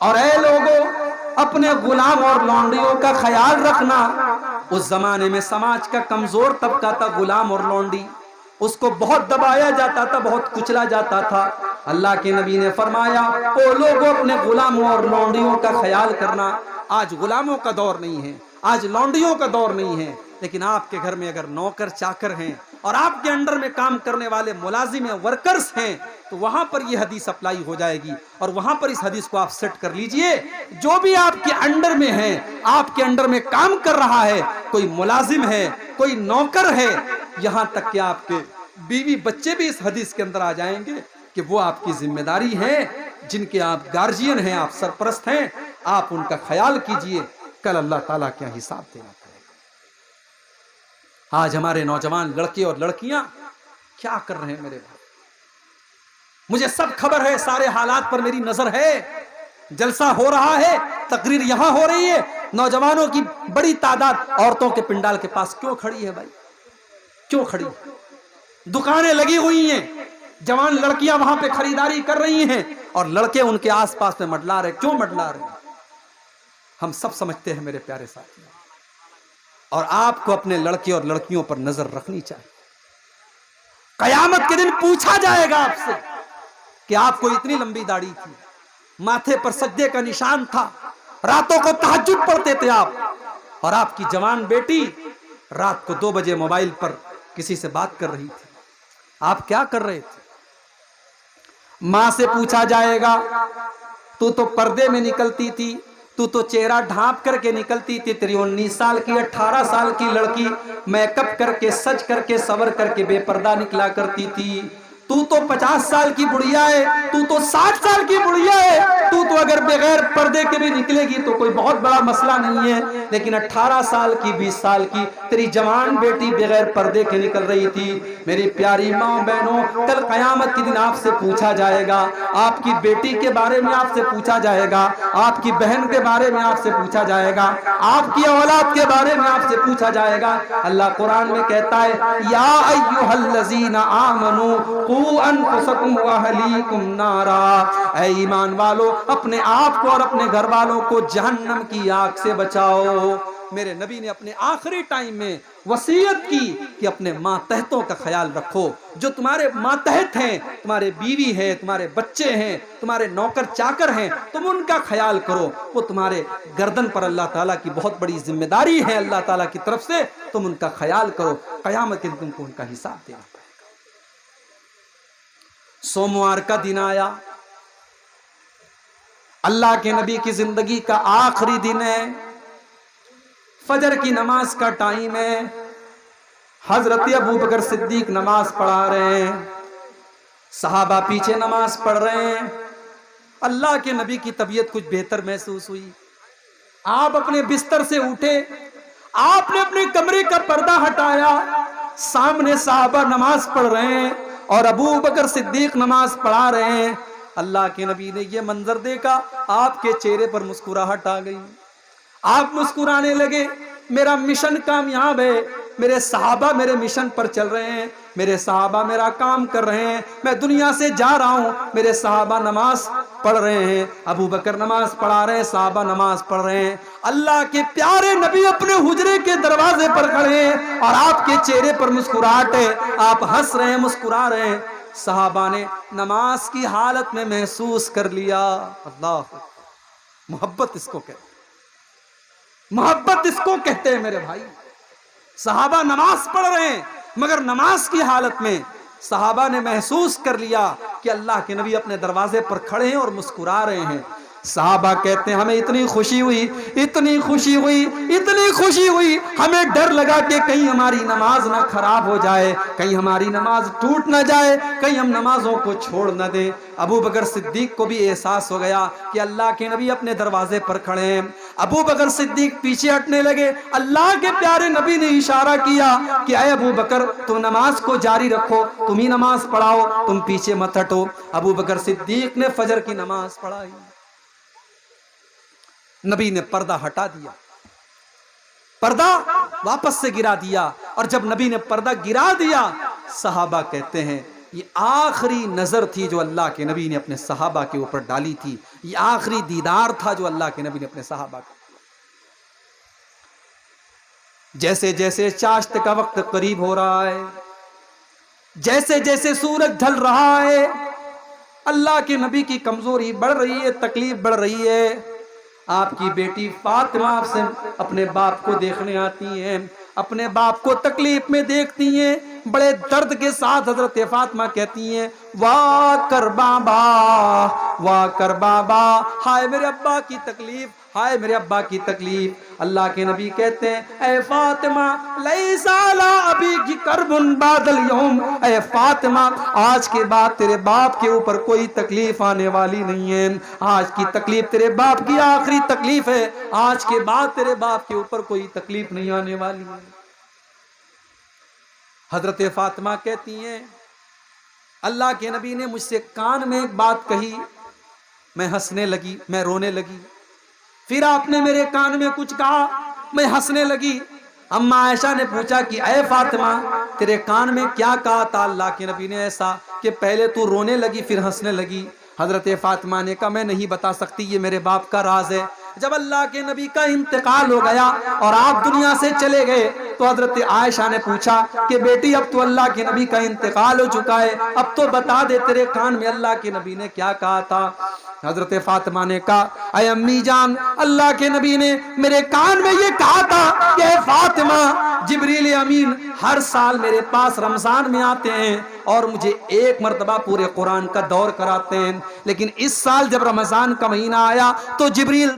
اور اے لوگوں اپنے غلام اور لونڈیوں کا خیال رکھنا۔ اس زمانے میں سماج کا کمزور طبقہ تھا غلام اور لونڈی، اس کو بہت دبایا جاتا تھا، بہت کچلا جاتا تھا۔ اللہ کے نبی نے فرمایا او لوگوں اپنے غلاموں اور لونڈیوں کا خیال کرنا۔ آج غلاموں کا دور نہیں ہے، آج لونڈیوں کا دور نہیں ہے، لیکن آپ کے گھر میں اگر نوکر چاکر ہیں اور آپ کے انڈر میں کام کرنے والے ملازم ہیں، ورکرز ہیں، تو وہاں پر یہ حدیث اپلائی ہو جائے گی، اور وہاں پر اس حدیث کو آپ سیٹ کر لیجئے۔ جو بھی آپ کے انڈر میں ہے، آپ کے انڈر میں کام کر رہا ہے، کوئی ملازم ہے، کوئی نوکر ہے، یہاں تک کہ آپ کے بیوی بچے بھی اس حدیث کے اندر آ جائیں گے کہ وہ آپ کی ذمہ داری ہے، جن کے آپ گارجین ہیں، آپ سرپرست ہیں، آپ ان کا خیال کیجئے، کل اللہ تعالیٰ کیا حساب دینا پڑے گا۔ آج ہمارے نوجوان لڑکے اور لڑکیاں کیا کر رہے ہیں میرے بھائی؟ مجھے سب خبر ہے، سارے حالات پر میری نظر ہے، جلسہ ہو رہا ہے، تقریر یہاں ہو رہی ہے، نوجوانوں کی بڑی تعداد عورتوں کے پنڈال کے پاس کیوں کھڑی ہے بھائی؟ کیوں کھڑی ہے؟ دکانیں لگی ہوئی ہیں، جوان لڑکیاں وہاں پہ خریداری کر رہی ہیں، اور لڑکے ان کے آس پاس میں مڈلا رہے۔ کیوں مڈلا رہے؟ ہم سب سمجھتے ہیں میرے پیارے ساتھی، اور آپ کو اپنے لڑکے اور لڑکیوں پر نظر رکھنی چاہیے۔ قیامت کے دن پوچھا جائے گا آپ سے کہ آپ کو اتنی لمبی داڑھی تھی، ماتھے پر سجدے کا نشان تھا، راتوں کو تہجد پڑھتے تھے آپ، اور آپ کی جوان بیٹی رات کو 2 بجے موبائل پر کسی سے بات کر رہی تھی، آپ کیا کر رہے تھے؟ ماں سے پوچھا جائے گا تو پردے میں نکلتی تھی، تو چہرہ ڈھانپ کر کے نکلتی تھی، تیری 19 سال کی 18 سال کی لڑکی میک اپ کر کے سج کر کے سور کر کے بے پردہ نکلا کرتی تھی، تو 50 سال کی بڑھیا ہے، تو 60 سال کی بڑھیا ہے، تو اگر بغیر پردے کے بھی نکلے گی تو کوئی بہت بڑا مسئلہ نہیں ہے، لیکن 18 سال کی 20 سال کی تیری جوان بیٹی بغیر پردے کے نکل رہی تھی۔ میری پیاری ماں بہنوں، کل قیامت کے دن آپ سے پوچھا جائے گا، آپ کی بیٹی کے بارے میں آپ سے پوچھا جائے گا، آپ کی بہن کے بارے میں آپ سے پوچھا جائے گا، آپ کی اولاد کے بارے میں آپ سے پوچھا جائے گا۔ اللہ قرآن میں کہتا ہے یا ایھا الذین آمنوا قوا انفسکم واہلیکم نارا، اے ایمان والو اپنے آپ کو اور اپنے گھر والوں کو جہنم کی آگ سے بچاؤ۔ میرے نبی نے اپنے آخری ٹائم میں وصیت کی کہ اپنے ماتحتوں کا خیال رکھو، جو تمہارے ماتحت ہیں، تمہارے بیوی ہیں، تمہارے بچے ہیں، تمہارے نوکر چاکر ہیں، تم ان کا خیال کرو، وہ تمہارے گردن پر اللہ تعالیٰ کی بہت بڑی ذمہ داری ہے، اللہ تعالیٰ کی طرف سے، تم ان کا خیال کرو، قیامت کے دن تم کو ان کا حساب دینا پڑے گا۔ سوموار کا دن آیا، اللہ کے نبی کی زندگی کا آخری دن ہے، فجر کی نماز کا ٹائم ہے، حضرت ابوبکر صدیق نماز پڑھا رہے ہیں، صحابہ پیچھے نماز پڑھ رہے ہیں۔ اللہ کے نبی کی طبیعت کچھ بہتر محسوس ہوئی، آپ اپنے بستر سے اٹھے، آپ نے اپنے کمرے کا پردہ ہٹایا، سامنے صحابہ نماز پڑھ رہے ہیں اور ابوبکر صدیق نماز پڑھا رہے ہیں۔ اللہ کے نبی نے یہ منظر دیکھا، آپ کے چہرے پر مسکراہٹ آ گئی، آپ مسکرانے لگے، میرا مشن کامیاب ہے، میرے صحابہ میرے مشن پر چل رہے ہیں، میرے صحابہ میرا کام کر رہے ہیں، میں دنیا سے جا رہا ہوں، میرے صحابہ نماز پڑھ رہے ہیں، ابو بکر نماز پڑھا رہے ہیں، صحابہ نماز پڑھ رہے ہیں۔ اللہ کے پیارے نبی اپنے حجرے کے دروازے پر کھڑے ہیں اور آپ کے چہرے پر مسکراہٹ ہے، آپ ہنس رہے ہیں، مسکرا رہے ہیں۔ صحابہ نے نماز کی حالت میں محسوس کر لیا، اللہ، محبت اس کو کہتے ہیں، محبت اس کو کہتے ہیں میرے بھائی۔ صحابہ نماز پڑھ رہے ہیں مگر نماز کی حالت میں صحابہ نے محسوس کر لیا کہ اللہ کے نبی اپنے دروازے پر کھڑے ہیں اور مسکرا رہے ہیں۔ صحابہ کہتے ہیں ہمیں اتنی خوشی ہوئی، اتنی خوشی ہوئی، اتنی خوشی ہوئی، ہمیں ڈر لگا کہ کہیں ہماری نماز نہ خراب ہو جائے، کہیں ہماری نماز ٹوٹ نہ جائے، کہیں ہم نمازوں کو چھوڑ نہ دیں۔ ابو بکر صدیق کو بھی احساس ہو گیا کہ اللہ کے نبی اپنے دروازے پر کھڑے ہیں۔ ابو بکر صدیق پیچھے ہٹنے لگے، اللہ کے پیارے نبی نے اشارہ کیا کہ اے ابو بکر تم نماز کو جاری رکھو، تم ہی نماز پڑھاؤ، تم پیچھے مت ہٹو۔ ابو بکر صدیق نے فجر کی نماز پڑھائی، نبی نے پردہ ہٹا دیا، پردہ واپس سے گرا دیا، اور جب نبی نے پردہ گرا دیا صحابہ کہتے ہیں یہ آخری نظر تھی جو اللہ کے نبی نے اپنے صحابہ کے اوپر ڈالی تھی، یہ آخری دیدار تھا جو اللہ کے نبی نے اپنے صحابہ کا. جیسے جیسے چاشت کا وقت قریب ہو رہا ہے، جیسے جیسے سورج ڈھل رہا ہے، اللہ کے نبی کی کمزوری بڑھ رہی ہے، تکلیف بڑھ رہی ہے. آپ کی بیٹی فاطمہ آپ سے اپنے باپ کو دیکھنے آتی ہیں، اپنے باپ کو تکلیف میں دیکھتی ہیں. بڑے درد کے ساتھ حضرت فاطمہ کہتی ہیں واہ کر بابا، واہ کر بابا، ہائے میرے ابا کی تکلیف، ہائے میرے ابا کی تکلیف. اللہ کے نبی کہتے ہیں اے فاطمہ لیس علی ابیک کرب بعد اليوم، اے فاطمہ آج کے بعد تیرے باپ کے اوپر کوئی تکلیف آنے والی نہیں ہے. آج کی تکلیف تیرے باپ کی آخری تکلیف ہے، آج کے بعد تیرے باپ کے اوپر کوئی تکلیف نہیں آنے والی ہے. حضرت فاطمہ کہتی ہیں اللہ کے نبی نے مجھ سے کان میں ایک بات کہی، میں ہنسنے لگی، میں رونے لگی. پھر آپ نے میرے کان میں کچھ کہا، میں ہنسنے لگی. اما عائشہ نے پوچھا کہ اے فاطمہ تیرے کان میں کیا کہا تھا اللہ کے نبی نے ایسا کہ پہلے تو رونے لگی پھر ہنسنے لگی؟ حضرت فاطمہ نے کہا میں نہیں بتا سکتی، یہ میرے باپ کا راز ہے. جب اللہ کے نبی کا انتقال ہو گیا اور آپ دنیا سے چلے گئے تو حضرت عائشہ نے پوچھا کہ بیٹی اب تو اللہ کے نبی کا انتقال ہو چکا ہے، اب تو بتا دے تیرے کان میں اللہ کے نبی نے کیا کہا تھا. حضرت فاطمہ نے کہا اے امی جان اللہ کے نبی نے میرے کان میں یہ کہا تھا کہ اے فاطمہ جبریل امین ہر سال میرے پاس رمضان میں آتے ہیں اور مجھے ایک مرتبہ پورے قرآن کا دور کراتے ہیں، لیکن اس سال جب رمضان کا مہینہ آیا تو جبریل